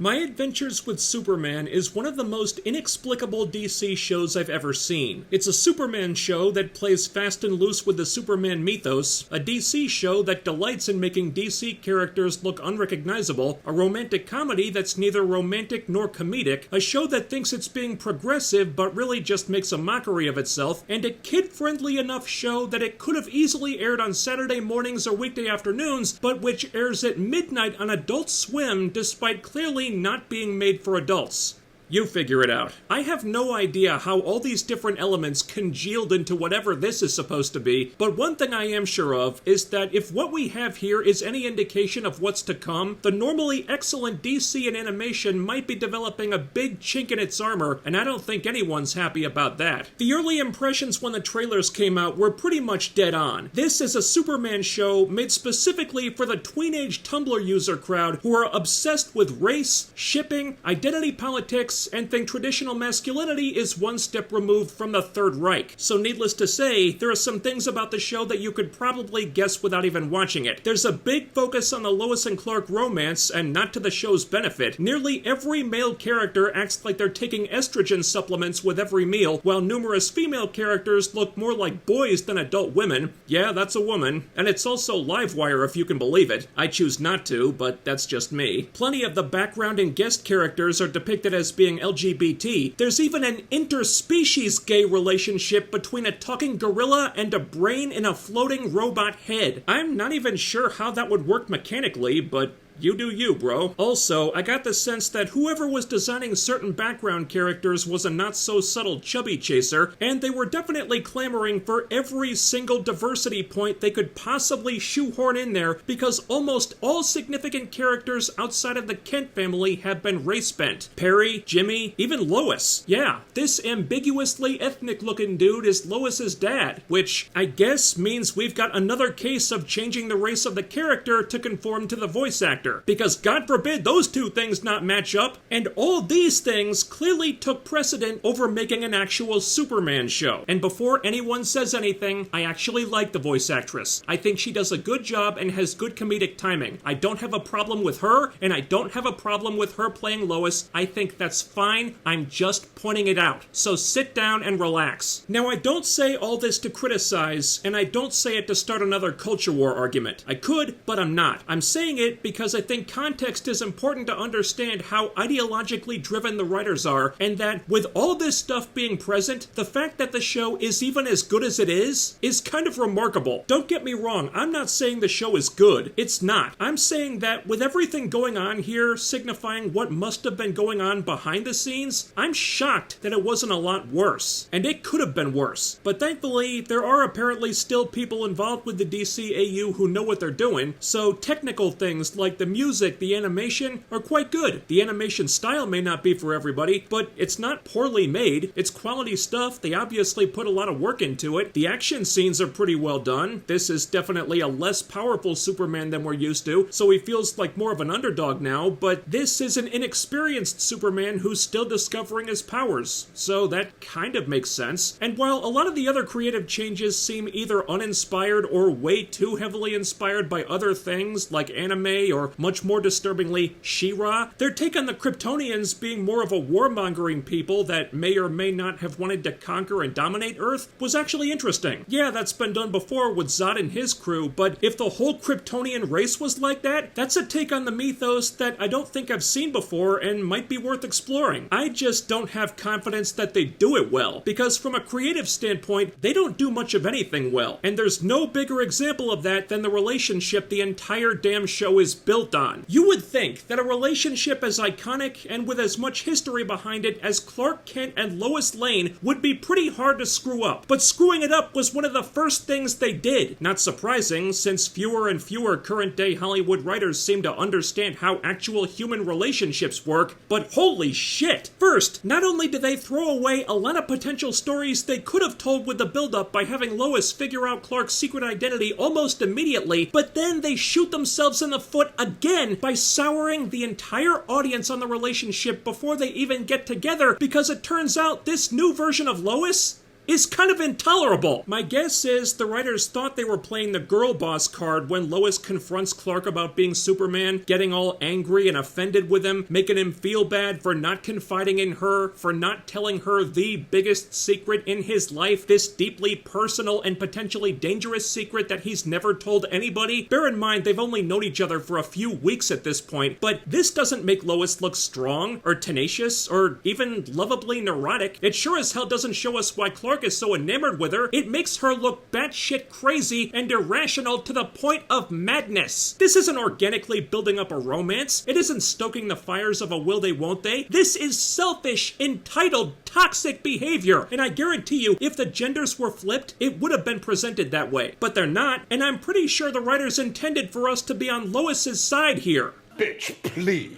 My Adventures with Superman is one of the most inexplicable DC shows I've ever seen. It's a Superman show that plays fast and loose with the Superman mythos, a DC show that delights in making DC characters look unrecognizable, a romantic comedy that's neither romantic nor comedic, a show that thinks it's being progressive but really just makes a mockery of itself, and a kid-friendly enough show that it could have easily aired on Saturday mornings or weekday afternoons, but which airs at midnight on Adult Swim despite clearly not being made for adults. You figure it out. I have no idea how all these different elements congealed into whatever this is supposed to be, but one thing I am sure of is that if what we have here is any indication of what's to come, the normally excellent DC and animation might be developing a big chink in its armor, and I don't think anyone's happy about that. The early impressions when the trailers came out were pretty much dead on. This is a Superman show made specifically for the tween-age Tumblr user crowd who are obsessed with race, shipping, identity politics, and think traditional masculinity is one step removed from the Third Reich. So needless to say, there are some things about the show that you could probably guess without even watching it. There's a big focus on the Lois and Clark romance, and not to the show's benefit. Nearly every male character acts like they're taking estrogen supplements with every meal, while numerous female characters look more like boys than adult women. Yeah, that's a woman. And it's also Livewire if you can believe it. I choose not to, but that's just me. Plenty of the background and guest characters are depicted as being LGBT. There's even an interspecies gay relationship between a talking gorilla and a brain in a floating robot head. I'm not even sure how that would work mechanically, but you do you, bro. Also, I got the sense that whoever was designing certain background characters was a not-so-subtle chubby chaser, and they were definitely clamoring for every single diversity point they could possibly shoehorn in there because almost all significant characters outside of the Kent family have been race-bent. Perry, Jimmy, even Lois. Yeah, this ambiguously ethnic-looking dude is Lois's dad, which I guess means we've got another case of changing the race of the character to conform to the voice actor. Because God forbid those two things not match up, and all these things clearly took precedent over making an actual Superman show. And before anyone says anything, I actually like the voice actress. I think she does a good job and has good comedic timing. I don't have a problem with her, and I don't have a problem with her playing Lois. I think that's fine. I'm just pointing it out. So sit down and relax. Now, I don't say all this to criticize, and I don't say it to start another culture war argument. I could, but I'm not. I'm saying it because I think context is important to understand how ideologically driven the writers are, and that with all this stuff being present, the fact that the show is even as good as it is kind of remarkable. Don't get me wrong, I'm not saying the show is good. It's not. I'm saying that with everything going on here signifying what must have been going on behind the scenes, I'm shocked that it wasn't a lot worse. And it could have been worse. But thankfully, there are apparently still people involved with the DCAU who know what they're doing, so technical things like the music, the animation are quite good. The animation style may not be for everybody, but it's not poorly made. It's quality stuff. They obviously put a lot of work into it. The action scenes are pretty well done. This is definitely a less powerful Superman than we're used to, so he feels like more of an underdog now, but this is an inexperienced Superman who's still discovering his powers, so that kind of makes sense. And while a lot of the other creative changes seem either uninspired or way too heavily inspired by other things like anime or much more disturbingly, She-Ra, their take on the Kryptonians being more of a warmongering people that may or may not have wanted to conquer and dominate Earth was actually interesting. Yeah, that's been done before with Zod and his crew, but if the whole Kryptonian race was like that, that's a take on the mythos that I don't think I've seen before and might be worth exploring. I just don't have confidence that they do it well, because from a creative standpoint, they don't do much of anything well, and there's no bigger example of that than the relationship the entire damn show is built on. You would think that a relationship as iconic and with as much history behind it as Clark Kent and Lois Lane would be pretty hard to screw up, but screwing it up was one of the first things they did. Not surprising, since fewer and fewer current-day Hollywood writers seem to understand how actual human relationships work, but holy shit! First, not only do they throw away a lot of potential stories they could have told with the build-up by having Lois figure out Clark's secret identity almost immediately, but then they shoot themselves in the foot again by souring the entire audience on the relationship before they even get together, because it turns out this new version of Lois is kind of intolerable. My guess is the writers thought they were playing the girl boss card when Lois confronts Clark about being Superman, getting all angry and offended with him, making him feel bad for not confiding in her, for not telling her the biggest secret in his life, this deeply personal and potentially dangerous secret that he's never told anybody. Bear in mind, they've only known each other for a few weeks at this point, but this doesn't make Lois look strong, or tenacious, or even lovably neurotic. It sure as hell doesn't show us why Clark is so enamored with her. It makes her look batshit crazy and irrational to the point of madness. This isn't organically building up a romance. It isn't stoking the fires of a will they won't they. This is selfish, entitled, toxic behavior. And I guarantee you, if the genders were flipped, it would have been presented that way. But they're not, and I'm pretty sure the writers intended for us to be on Lois's side here. Bitch, please.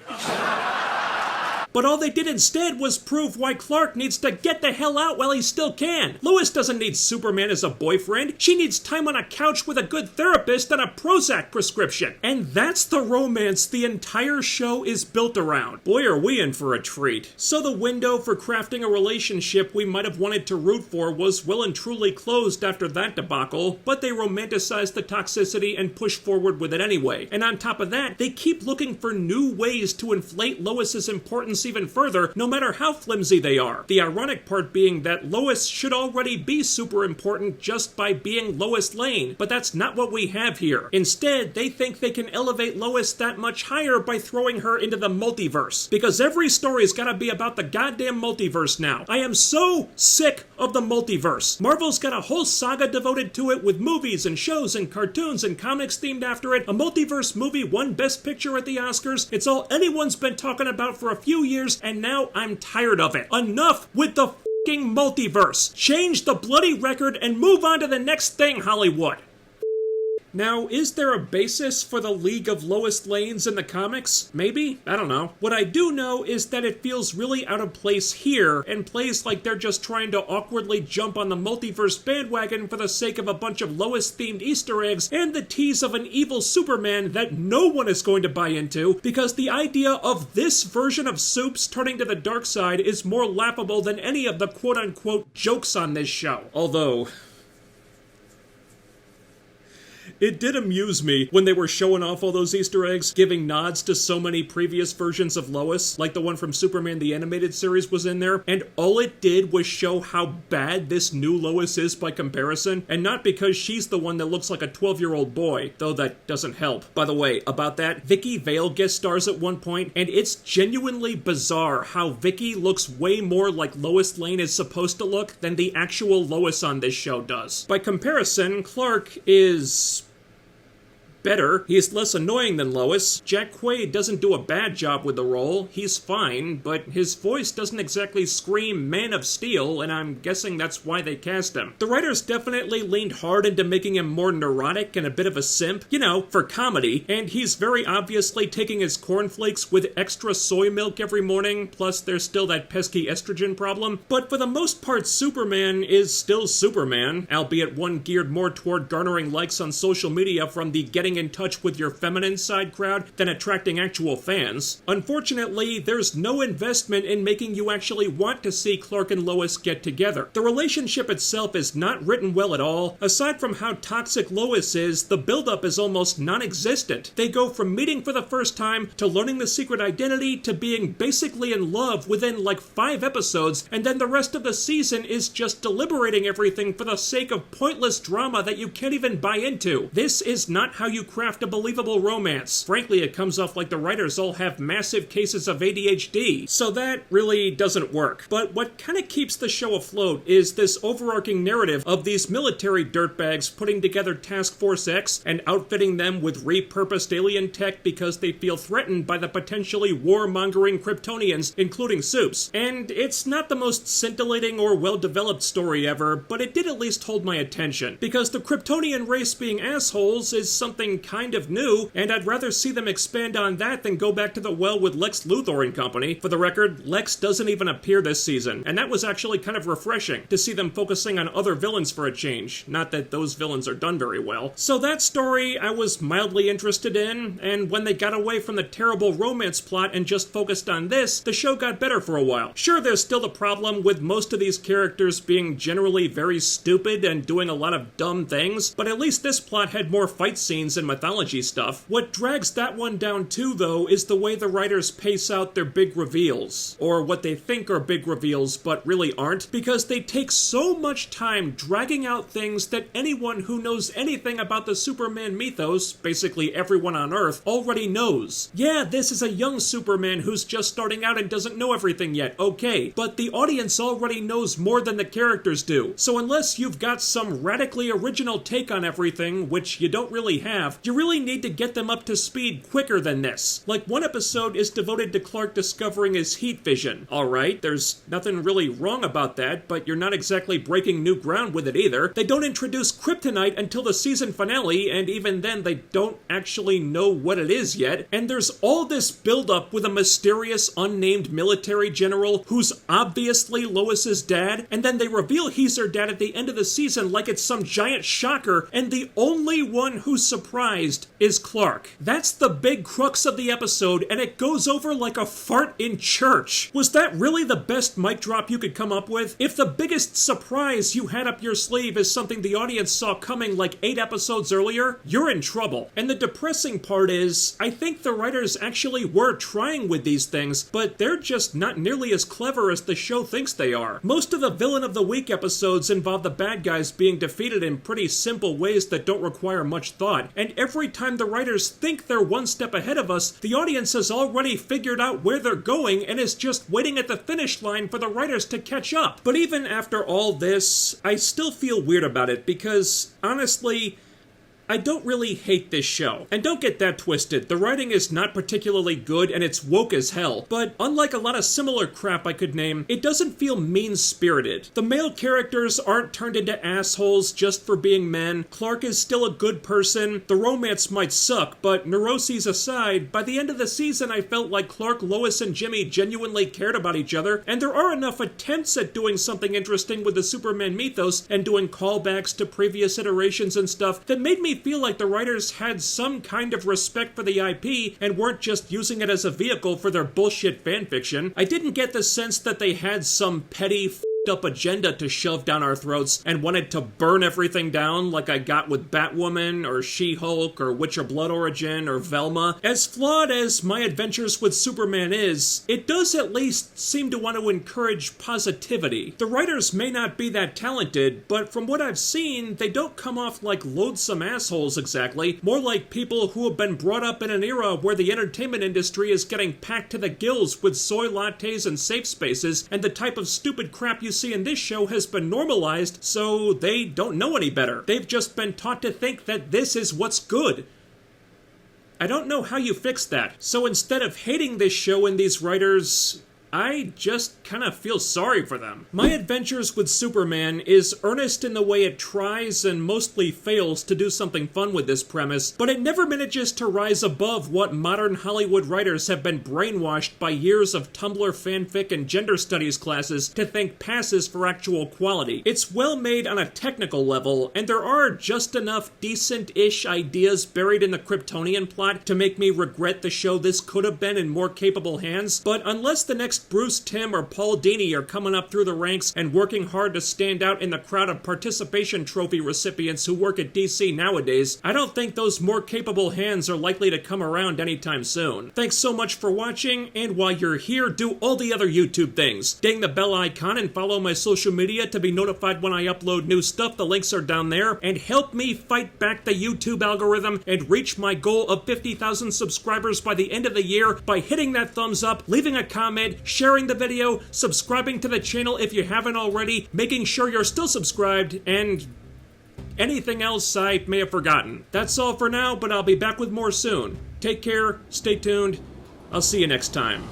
But all they did instead was prove why Clark needs to get the hell out while he still can. Lois doesn't need Superman as a boyfriend. She needs time on a couch with a good therapist and a Prozac prescription. And that's the romance the entire show is built around. Boy, are we in for a treat. So the window for crafting a relationship we might have wanted to root for was well and truly closed after that debacle, but they romanticized the toxicity and push forward with it anyway. And on top of that, they keep looking for new ways to inflate Lois's importance even further, no matter how flimsy they are. The ironic part being that Lois should already be super important just by being Lois Lane, but that's not what we have here. Instead, they think they can elevate Lois that much higher by throwing her into the multiverse, because every story's gotta be about the goddamn multiverse now. I am so sick of the multiverse. Marvel's got a whole saga devoted to it with movies and shows and cartoons and comics themed after it. A multiverse movie won Best Picture at the Oscars. It's all anyone's been talking about for a few years, and now I'm tired of it. Enough with the f***ing multiverse. Change the bloody record and move on to the next thing, Hollywood. Now, is there a basis for the League of Lois Lanes in the comics? Maybe? I don't know. What I do know is that it feels really out of place here, and plays like they're just trying to awkwardly jump on the multiverse bandwagon for the sake of a bunch of Lois-themed Easter eggs and the tease of an evil Superman that no one is going to buy into, because the idea of this version of Supes turning to the dark side is more laughable than any of the quote-unquote jokes on this show. Although, it did amuse me when they were showing off all those Easter eggs, giving nods to so many previous versions of Lois, like the one from Superman the Animated Series was in there, and all it did was show how bad this new Lois is by comparison, and not because she's the one that looks like a 12-year-old boy, though that doesn't help. By the way, about that, Vicky Vale guest stars at one point, and it's genuinely bizarre how Vicky looks way more like Lois Lane is supposed to look than the actual Lois on this show does. By comparison, Clark is better. He's less annoying than Lois. Jack Quaid doesn't do a bad job with the role. He's fine, but his voice doesn't exactly scream Man of Steel, and I'm guessing that's why they cast him. The writers definitely leaned hard into making him more neurotic and a bit of a simp, you know, for comedy, and he's very obviously taking his cornflakes with extra soy milk every morning, plus there's still that pesky estrogen problem. But for the most part, Superman is still Superman, albeit one geared more toward garnering likes on social media from the getting in touch with your feminine side crowd than attracting actual fans. Unfortunately, there's no investment in making you actually want to see Clark and Lois get together. The relationship itself is not written well at all. Aside from how toxic Lois is, the buildup is almost non-existent. They go from meeting for the first time to learning the secret identity to being basically in love within like 5 episodes, and then the rest of the season is just deliberating everything for the sake of pointless drama that you can't even buy into. This is not how you craft a believable romance. Frankly, it comes off like the writers all have massive cases of ADHD, so that really doesn't work. But what kind of keeps the show afloat is this overarching narrative of these military dirtbags putting together Task Force X and outfitting them with repurposed alien tech because they feel threatened by the potentially warmongering Kryptonians, including Supes. And it's not the most scintillating or well-developed story ever, but it did at least hold my attention, because the Kryptonian race being assholes is something something kind of new, and I'd rather see them expand on that than go back to the well with Lex Luthor and company. For the record, Lex doesn't even appear this season, and that was actually kind of refreshing to see them focusing on other villains for a change. Not that those villains are done very well. So that story I was mildly interested in, and when they got away from the terrible romance plot and just focused on this, the show got better for a while. Sure, there's still the problem with most of these characters being generally very stupid and doing a lot of dumb things, but at least this plot had more fight scenes and mythology stuff. What drags that one down too, though, is the way the writers pace out their big reveals, or what they think are big reveals but really aren't, because they take so much time dragging out things that anyone who knows anything about the Superman mythos, basically everyone on Earth, already knows. Yeah, this is a young Superman who's just starting out and doesn't know everything yet, okay, but the audience already knows more than the characters do. So unless you've got some radically original take on everything, which you don't really have, you really need to get them up to speed quicker than this. Like, one episode is devoted to Clark discovering his heat vision. Alright, there's nothing really wrong about that, but you're not exactly breaking new ground with it either. They don't introduce Kryptonite until the season finale, and even then they don't actually know what it is yet, and there's all this build-up with a mysterious unnamed military general who's obviously Lois's dad, and then they reveal he's her dad at the end of the season like it's some giant shocker, and the only one who's surprised is Clark. That's the big crux of the episode, and it goes over like a fart in church. Was that really the best mic drop you could come up with? If the biggest surprise you had up your sleeve is something the audience saw coming like 8 episodes earlier, you're in trouble. And the depressing part is, I think the writers actually were trying with these things, but they're just not nearly as clever as the show thinks they are. Most of the Villain of the Week episodes involve the bad guys being defeated in pretty simple ways that don't require much thought, and every time the writers think they're one step ahead of us, the audience has already figured out where they're going and is just waiting at the finish line for the writers to catch up. But even after all this, I still feel weird about it because, honestly, I don't really hate this show. And don't get that twisted, the writing is not particularly good and it's woke as hell, but unlike a lot of similar crap I could name, it doesn't feel mean-spirited. The male characters aren't turned into assholes just for being men, Clark is still a good person, the romance might suck, but neuroses aside, by the end of the season I felt like Clark, Lois, and Jimmy genuinely cared about each other, and there are enough attempts at doing something interesting with the Superman mythos and doing callbacks to previous iterations and stuff that made me feel like the writers had some kind of respect for the IP and weren't just using it as a vehicle for their bullshit fanfiction. I didn't get the sense that they had some petty up agenda to shove down our throats and wanted to burn everything down like I got with Batwoman or She-Hulk or Witcher Blood Origin or Velma. As flawed as My Adventures with Superman is, it does at least seem to want to encourage positivity. The writers may not be that talented, but from what I've seen, they don't come off like loathsome assholes exactly, more like people who have been brought up in an era where the entertainment industry is getting packed to the gills with soy lattes and safe spaces, and the type of stupid crap you see in this show has been normalized, so they don't know any better. They've just been taught to think that this is what's good. I don't know how you fix that. So instead of hating this show and these writers, I just kind of feel sorry for them. My Adventures with Superman is earnest in the way it tries and mostly fails to do something fun with this premise, but it never manages to rise above what modern Hollywood writers have been brainwashed by years of Tumblr fanfic and gender studies classes to think passes for actual quality. It's well made on a technical level, and there are just enough decent-ish ideas buried in the Kryptonian plot to make me regret the show this could have been in more capable hands, but unless the next Bruce Timm or Paul Dini are coming up through the ranks and working hard to stand out in the crowd of participation trophy recipients who work at DC nowadays, I don't think those more capable hands are likely to come around anytime soon. Thanks so much for watching, and while you're here, do all the other YouTube things. Ding the bell icon and follow my social media to be notified when I upload new stuff, the links are down there, and help me fight back the YouTube algorithm and reach my goal of 50,000 subscribers by the end of the year by hitting that thumbs up, leaving a comment, sharing the video, subscribing to the channel if you haven't already, making sure you're still subscribed, and anything else I may have forgotten. That's all for now, but I'll be back with more soon. Take care, stay tuned, I'll see you next time.